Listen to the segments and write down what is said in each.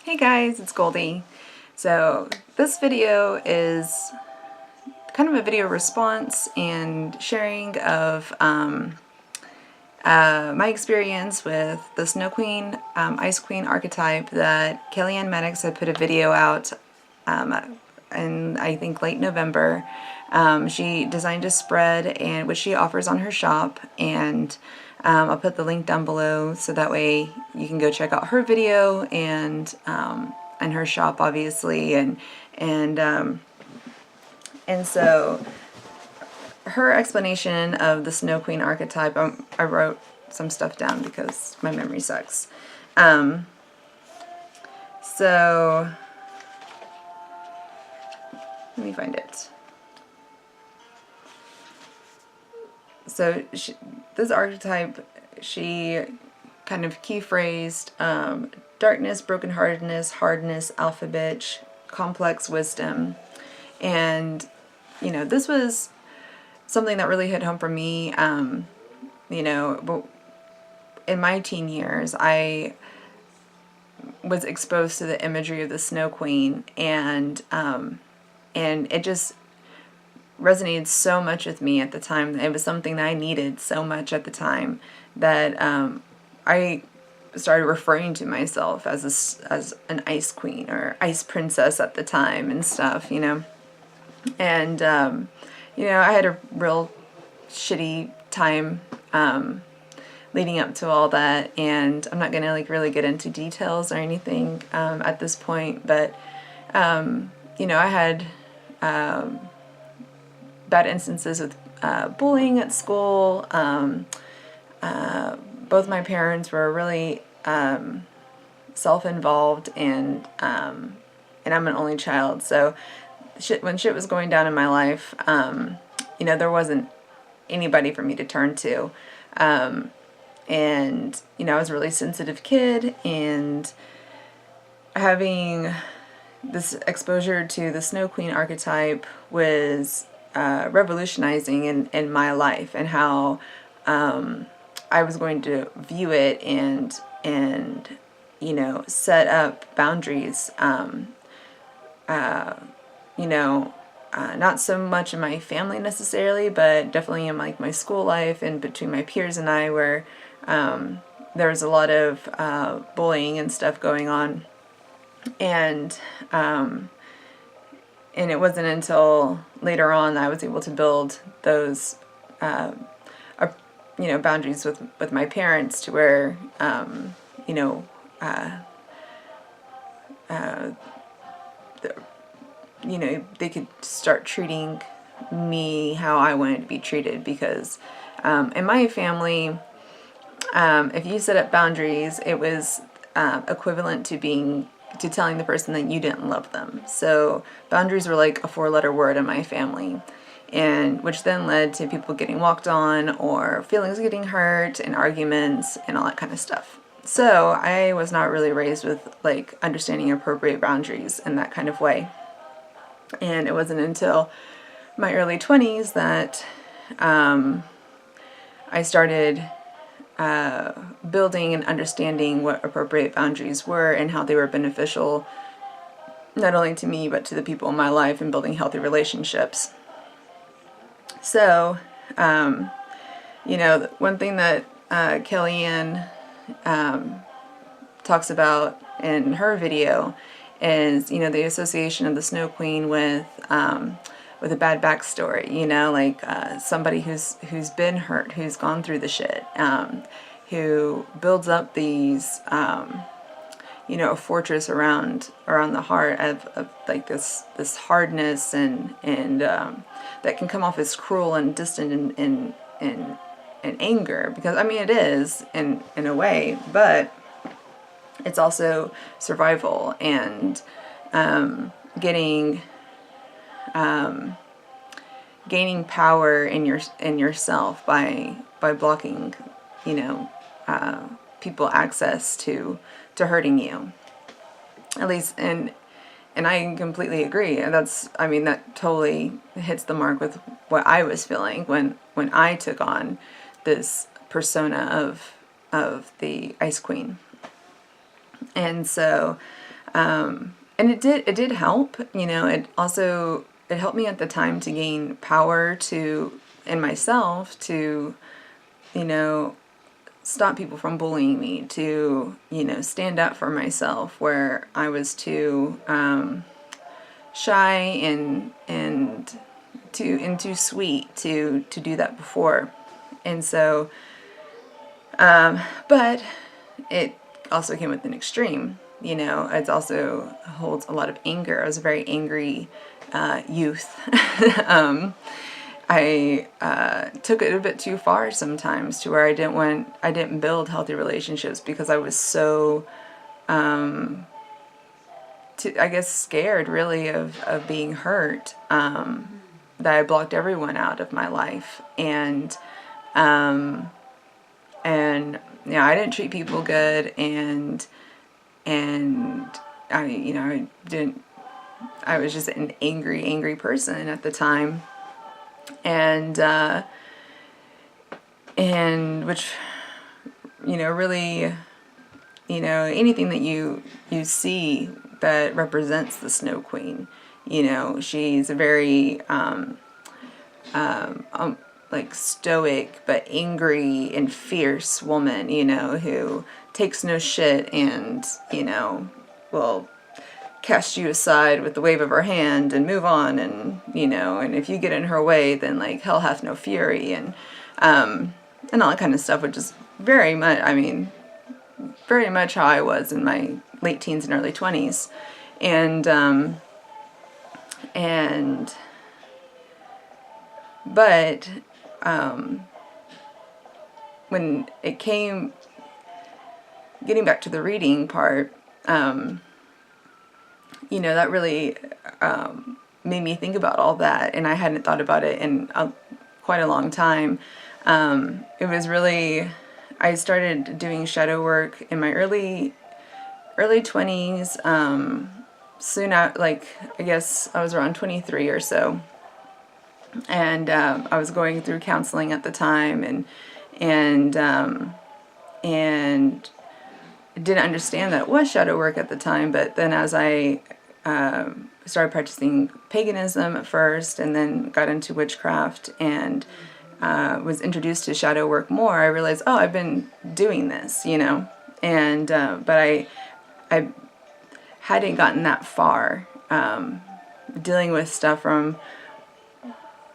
Hey guys, it's Goldie. So this video is kind of a video response and sharing of my experience with the Snow Queen, Ice Queen archetype that Kellyanne Maddox had put a video out in I think late November. She designed a spread and which she offers on her shop, and I'll put the link down below so that way you can go check out her video and her shop, obviously, and so her explanation of the Snow Queen archetype. I wrote some stuff down because my memory sucks. So let me find it. So this archetype, she kind of key phrased darkness, brokenheartedness, hardness, alpha bitch, complex wisdom. And, you know, this was something that really hit home for me. You know, in my teen years, I was exposed to the imagery of the Snow Queen, and it just resonated so much with me at the time. It was something that I needed so much at the time that I started referring to myself as an ice queen or ice princess at the time and stuff, you know. And you know, I had a real shitty time leading up to all that, and I'm not gonna like really get into details or anything at this point, but you know, I had bad instances with bullying at school. Both my parents were really self-involved, and I'm an only child, so when shit was going down in my life, you know, there wasn't anybody for me to turn to, and you know, I was a really sensitive kid, and having this exposure to the Snow Queen archetype was revolutionizing in my life, and how I was going to view it and you know, set up boundaries. You know, not so much in my family necessarily, but definitely in like my school life and between my peers and I, where there was a lot of bullying and stuff going on, and it wasn't until later on that I was able to build those you know, boundaries with my parents, to where you know, you know, they could start treating me how I wanted to be treated, because in my family, if you set up boundaries, it was equivalent to telling the person that you didn't love them. So boundaries were like a 4-letter word in my family, and which then led to people getting walked on, or feelings getting hurt, and arguments and all that kind of stuff. So I was not really raised with like understanding appropriate boundaries in that kind of way. And it wasn't until my early 20s that I started building and understanding what appropriate boundaries were and how they were beneficial not only to me but to the people in my life, and building healthy relationships. So, you know, one thing that Kellyanne talks about in her video is, you know, the association of the Snow Queen with a bad backstory, you know, like somebody who's been hurt, who's gone through the shit, who builds up these, you know, a fortress around the heart of like this hardness and that can come off as cruel and distant and anger, because I mean it is in a way, but it's also survival and gaining power in yourself by blocking, you know, people access to hurting you. At least, and I completely agree. And I mean, that totally hits the mark with what I was feeling when I took on this persona of the Ice Queen. And so And it did help, you know. It helped me at the time to gain power in myself to, you know, stop people from bullying me, to, you know, stand up for myself where I was too shy and too sweet to do that before. And so, but it also came with an extreme. You know, it also holds a lot of anger. I was a very angry youth. I took it a bit too far sometimes, to where I didn't build healthy relationships because I was so, I guess, scared really of being hurt, that I blocked everyone out of my life. And you know, I didn't treat people good, and I, you know, I was just an angry person at the time. And which, you know, really, you know, anything that you see that represents the Snow Queen, you know, she's a very, like stoic but angry and fierce woman, you know, who takes no shit and, you know, will cast you aside with the wave of her hand and move on, and, you know, and if you get in her way, then like hell hath no fury, and all that kind of stuff, which is very much, I mean, very much how I was in my late teens and early 20s. But when it came, getting back to the reading part, you know, that really made me think about all that, and I hadn't thought about it in quite a long time. It was really, I started doing shadow work in my early 20s, soon out, like, I guess I was around 23 or so. And I was going through counseling at the time, and didn't understand that it was shadow work at the time. But then as I started practicing paganism at first, and then got into witchcraft, and was introduced to shadow work more, I realized, oh, I've been doing this, you know. And but I hadn't gotten that far, dealing with stuff from,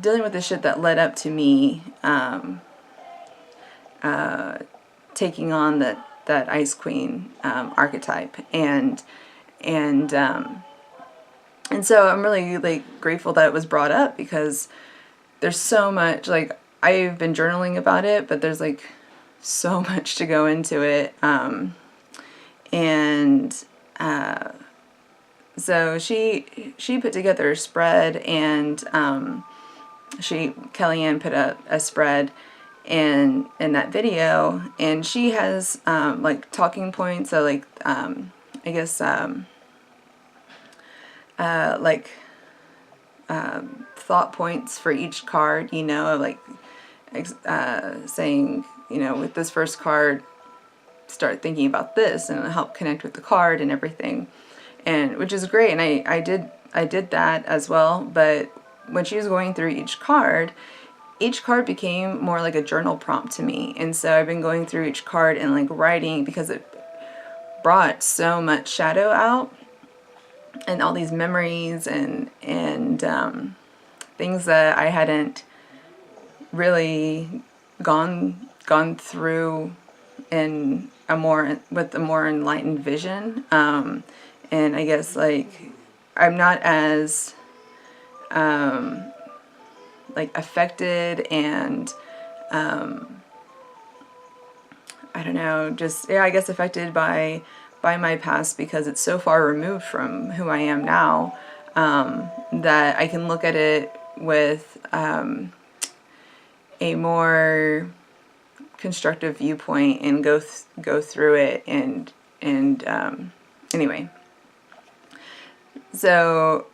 dealing with the shit that led up to me taking on that Ice Queen archetype, and so I'm really like grateful that it was brought up, because there's so much, like, I've been journaling about it, but there's like so much to go into it, so she put together a spread, and Kellyanne put a spread in that video, and she has like talking points, so like I guess like thought points for each card, you know, like saying, you know, with this first card, start thinking about this, and it'll help connect with the card and everything, and which is great. And I did that as well. But when she was going through each card became more like a journal prompt to me. And so I've been going through each card and like writing, because it brought so much shadow out, and all these memories and things that I hadn't really gone through in with a more enlightened vision. And I guess like I'm not as like affected, and I don't know, just, yeah, I guess affected by my past, because it's so far removed from who I am now, that I can look at it with a more constructive viewpoint and go through it, and anyway, so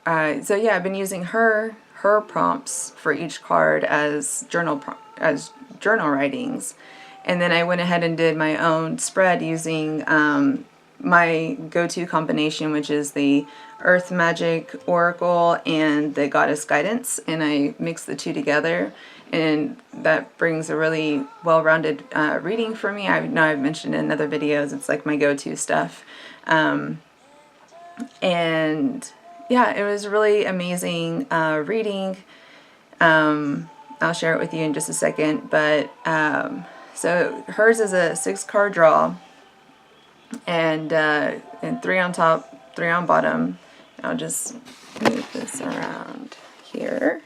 yeah, I've been using her prompts for each card as journal writings. And then I went ahead and did my own spread using my go-to combination, which is the Earth Magic Oracle and the Goddess Guidance, and I mix the two together, and that brings a really well-rounded reading for me. I know I've mentioned in other videos, it's like my go-to stuff. And yeah, it was really amazing reading. I'll share it with you in just a second, but so hers is a 6-card draw, and 3 on top, 3 on bottom. I'll just move this around here.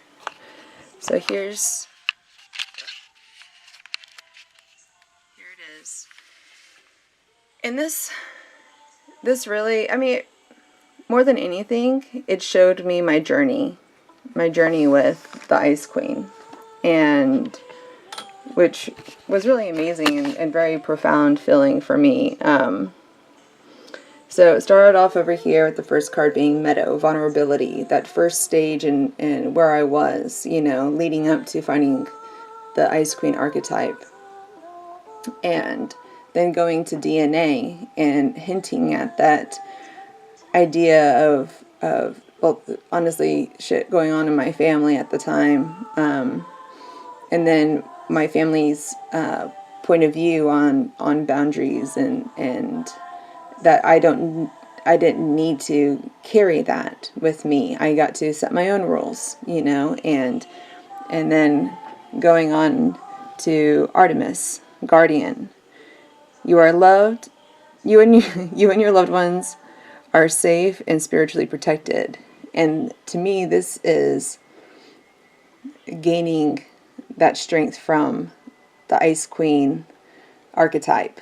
So here it is. And this really, I mean, more than anything, it showed me my journey with the Ice Queen, and which was really amazing and very profound feeling for me. So it started off over here with the first card being Meadow, vulnerability, that first stage and where I was, you know, leading up to finding the Ice Queen archetype. And then going to DNA and hinting at that idea of well, honestly, shit going on in my family at the time. And then my family's point of view on boundaries and that I didn't need to carry that with me. I got to set my own rules, you know, and then going on to Artemis, Guardian. You are loved. You and your loved ones are safe and spiritually protected. And to me, this is gaining that strength from the Ice Queen archetype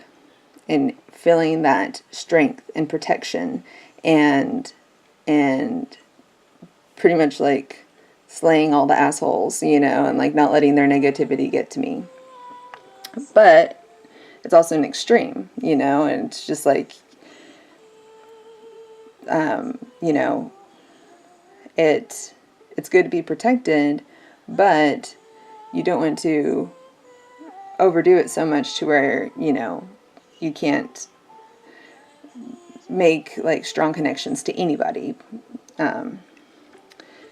and feeling that strength and protection and pretty much like slaying all the assholes, you know, and like not letting their negativity get to me. But it's also an extreme, you know, and it's just like, you know, it's good to be protected, but you don't want to overdo it so much to where, you know, you can't make like strong connections to anybody.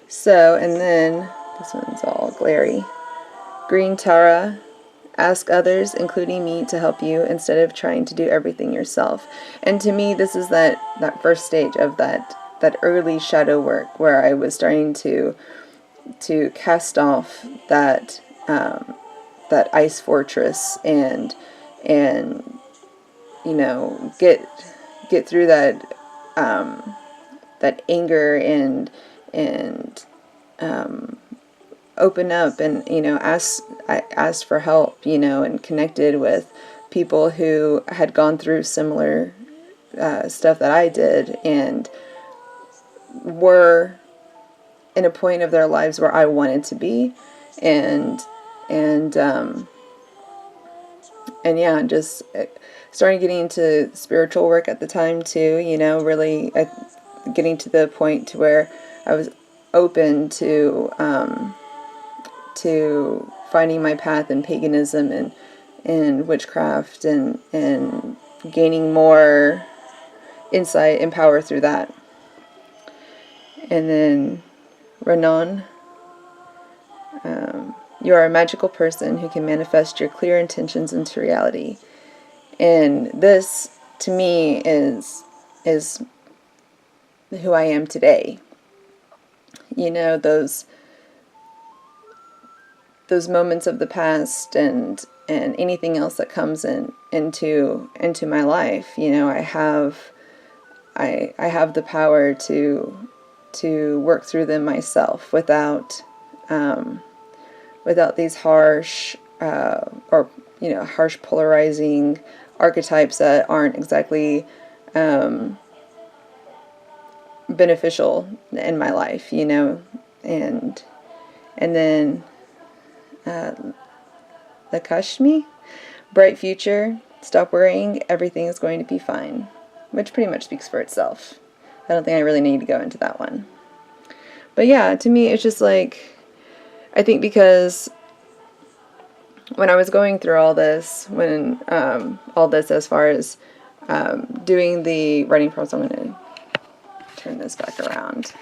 So, and then this one's all glary. Green Tara, ask others, including me, to help you instead of trying to do everything yourself. And to me, this is that first stage of that early shadow work where I was starting to cast off that ice fortress and you know, get through that anger and open up and, you know, I asked for help, you know, and connected with people who had gone through similar stuff that I did and were in a point of their lives where I wanted to be, and yeah, just starting getting into spiritual work at the time too, you know, really getting to the point to where I was open to finding my path in paganism and witchcraft and gaining more insight and power through that. And then Renan, you are a magical person who can manifest your clear intentions into reality. And this, to me, is who I am today. You know, those moments of the past and anything else that comes into my life, you know, I have the power to work through them myself without these harsh or, you know, harsh polarizing archetypes that aren't exactly beneficial in my life, you know. And then Lakshmi, bright future, stop worrying, everything is going to be fine, which pretty much speaks for itself. I don't think I really need to go into that one. But yeah, to me, it's just like, I think because when I was going through all this, when all this as far as doing the writing prompts. I'm going to turn this back around.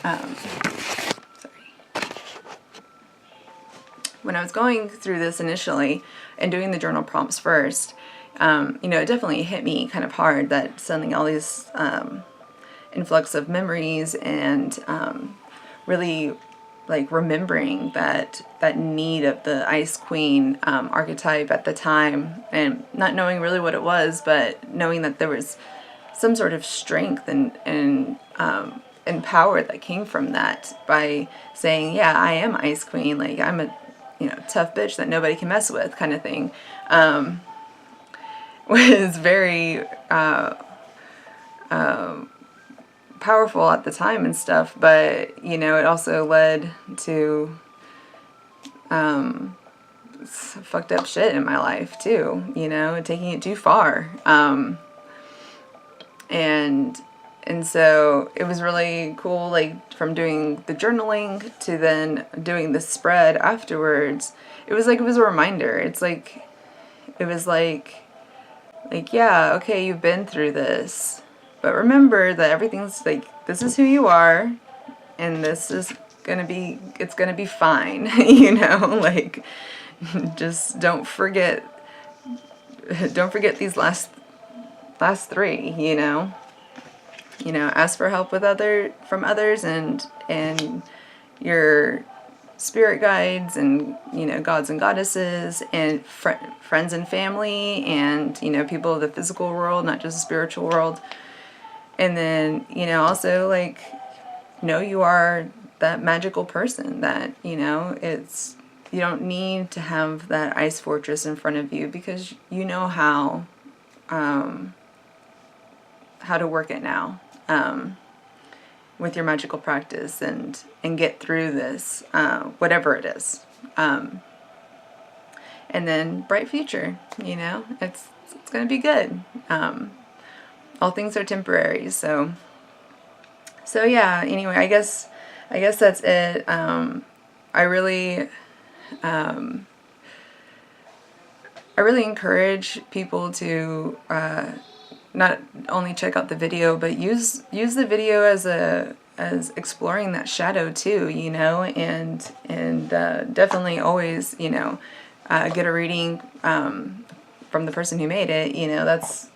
Sorry. When I was going through this initially and doing the journal prompts first, you know, it definitely hit me kind of hard that suddenly all these influx of memories and really like remembering that need of the Ice Queen archetype at the time, and not knowing really what it was, but knowing that there was some sort of strength and power that came from that by saying, yeah, I am Ice Queen, like I'm a, you know, tough bitch that nobody can mess with kind of thing, was very powerful at the time and stuff. But you know, it also led to fucked up shit in my life too, you know, taking it too far, and so it was really cool, like from doing the journaling to then doing the spread afterwards. It was a reminder. It's like, it was like yeah, okay, you've been through this, but remember that everything's like, this is who you are, and this is gonna be, it's gonna be fine, you know, like, just don't forget these last three, you know, ask for help with from others, and your spirit guides, and, you know, gods and goddesses, and friends and family, and, you know, people of the physical world, not just the spiritual world. And then, you know, also, like, know you are that magical person that, you know, it's, you don't need to have that ice fortress in front of you, because you know how to work it now, with your magical practice, and get through this, whatever it is. And then bright future, you know, it's gonna be good. All things are temporary, so yeah, anyway, I guess that's it. I really encourage people to not only check out the video, but use the video as exploring that shadow too, you know, and definitely always, you know, get a reading from the person who made it. You know, that's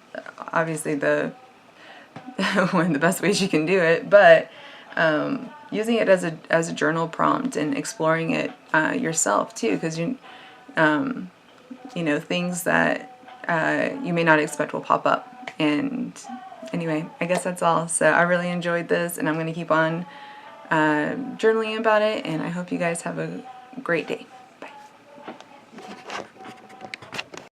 obviously the one of the best ways you can do it, but using it as a journal prompt and exploring it yourself too, because you know, things that you may not expect will pop up. And anyway, I guess that's all. So I really enjoyed this, and I'm going to keep on journaling about it, and I hope you guys have a great day.